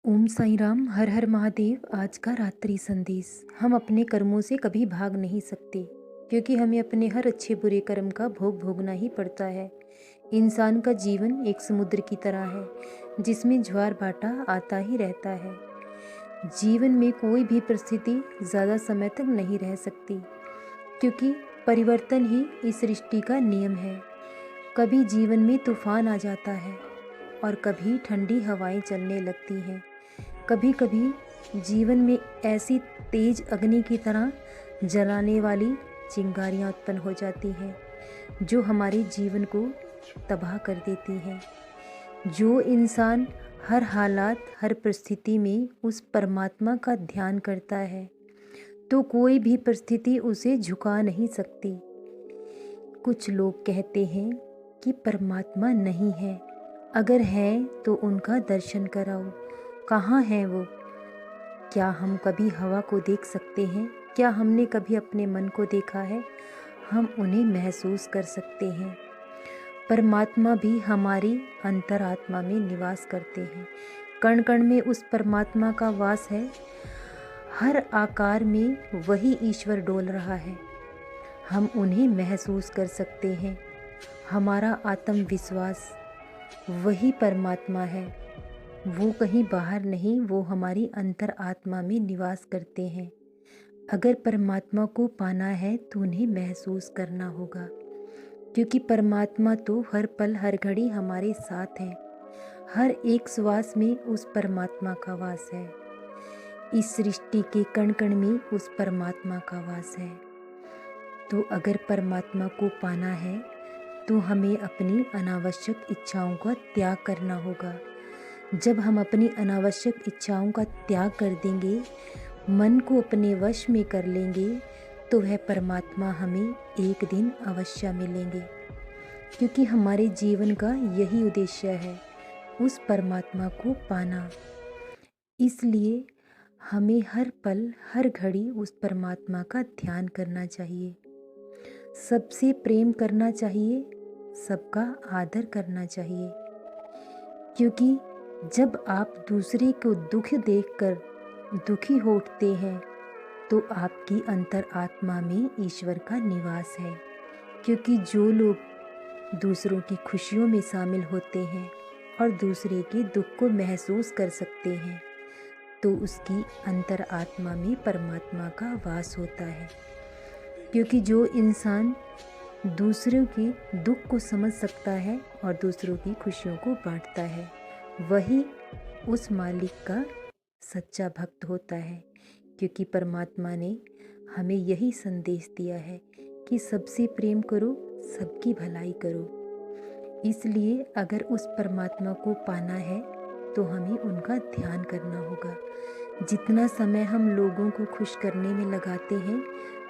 ओम साईं राम, हर हर महादेव। आज का रात्रि संदेश। हम अपने कर्मों से कभी भाग नहीं सकते, क्योंकि हमें अपने हर अच्छे बुरे कर्म का भोग भोगना ही पड़ता है। इंसान का जीवन एक समुद्र की तरह है, जिसमें ज्वार भाटा आता ही रहता है। जीवन में कोई भी परिस्थिति ज़्यादा समय तक नहीं रह सकती, क्योंकि परिवर्तन ही इस सृष्टि का नियम है। कभी जीवन में तूफान आ जाता है और कभी ठंडी हवाएं चलने लगती हैं। कभी कभी जीवन में ऐसी तेज अग्नि की तरह जलाने वाली चिंगारियां उत्पन्न हो जाती हैं, जो हमारे जीवन को तबाह कर देती हैं। जो इंसान हर हालात, हर परिस्थिति में उस परमात्मा का ध्यान करता है, तो कोई भी परिस्थिति उसे झुका नहीं सकती। कुछ लोग कहते हैं कि परमात्मा नहीं है, अगर है तो उनका दर्शन कराओ। कहाँ हैं वो? क्या हम कभी हवा को देख सकते हैं? क्या हमने कभी अपने मन को देखा है? हम उन्हें महसूस कर सकते हैं। परमात्मा भी हमारी अंतरात्मा में निवास करते हैं। कण कण में उस परमात्मा का वास है। हर आकार में वही ईश्वर डोल रहा है। हम उन्हें महसूस कर सकते हैं। हमारा आत्मविश्वास वही परमात्मा है। वो कहीं बाहर नहीं, वो हमारी अंतर आत्मा में निवास करते हैं। अगर परमात्मा को पाना है तो उन्हें महसूस करना होगा, क्योंकि परमात्मा तो हर पल हर घड़ी हमारे साथ है। हर एक श्वास में उस परमात्मा का वास है। इस सृष्टि के कण कण में उस परमात्मा का वास है। तो अगर परमात्मा को पाना है तो हमें अपनी अनावश्यक इच्छाओं का त्याग करना होगा। जब हम अपनी अनावश्यक इच्छाओं का त्याग कर देंगे, मन को अपने वश में कर लेंगे, तो वह परमात्मा हमें एक दिन अवश्य मिलेंगे। क्योंकि हमारे जीवन का यही उद्देश्य है, उस परमात्मा को पाना। इसलिए हमें हर पल हर घड़ी उस परमात्मा का ध्यान करना चाहिए। सबसे प्रेम करना चाहिए, सबका आदर करना चाहिए। क्योंकि जब आप दूसरे को दुख देखकर दुखी हो उठते हैं, तो आपकी अंतर आत्मा में ईश्वर का निवास है। क्योंकि जो लोग दूसरों की खुशियों में शामिल होते हैं और दूसरे के दुख को महसूस कर सकते हैं, तो उसकी अंतर आत्मा में परमात्मा का वास होता है। क्योंकि जो इंसान दूसरों के दुख को समझ सकता है और दूसरों की खुशियों को बांटता है, वही उस मालिक का सच्चा भक्त होता है। क्योंकि परमात्मा ने हमें यही संदेश दिया है कि सबसे प्रेम करो, सबकी भलाई करो। इसलिए अगर उस परमात्मा को पाना है तो हमें उनका ध्यान करना होगा। जितना समय हम लोगों को खुश करने में लगाते हैं,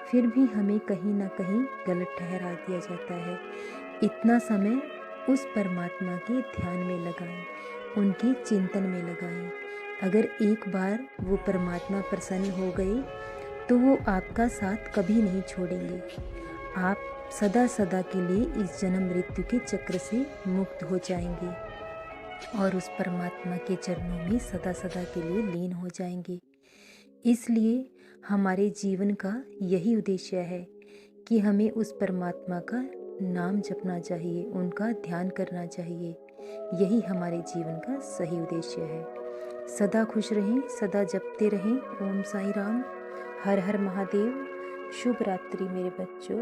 फिर भी हमें कहीं ना कहीं गलत ठहरा दिया जाता है। इतना समय उस परमात्मा के ध्यान में लगाएं, उनके चिंतन में लगाएं। अगर एक बार वो परमात्मा प्रसन्न हो गए, तो वो आपका साथ कभी नहीं छोड़ेंगे। आप सदा सदा के लिए इस जन्म मृत्यु के चक्र से मुक्त हो जाएंगे और उस परमात्मा के चरणों में सदा सदा के लिए लीन हो जाएंगे। इसलिए हमारे जीवन का यही उद्देश्य है कि हमें उस परमात्मा का नाम जपना चाहिए, उनका ध्यान करना चाहिए। यही हमारे जीवन का सही उद्देश्य है। सदा खुश रहें, सदा जपते रहें। ओम साईं राम, हर हर महादेव। शुभ रात्रि मेरे बच्चों।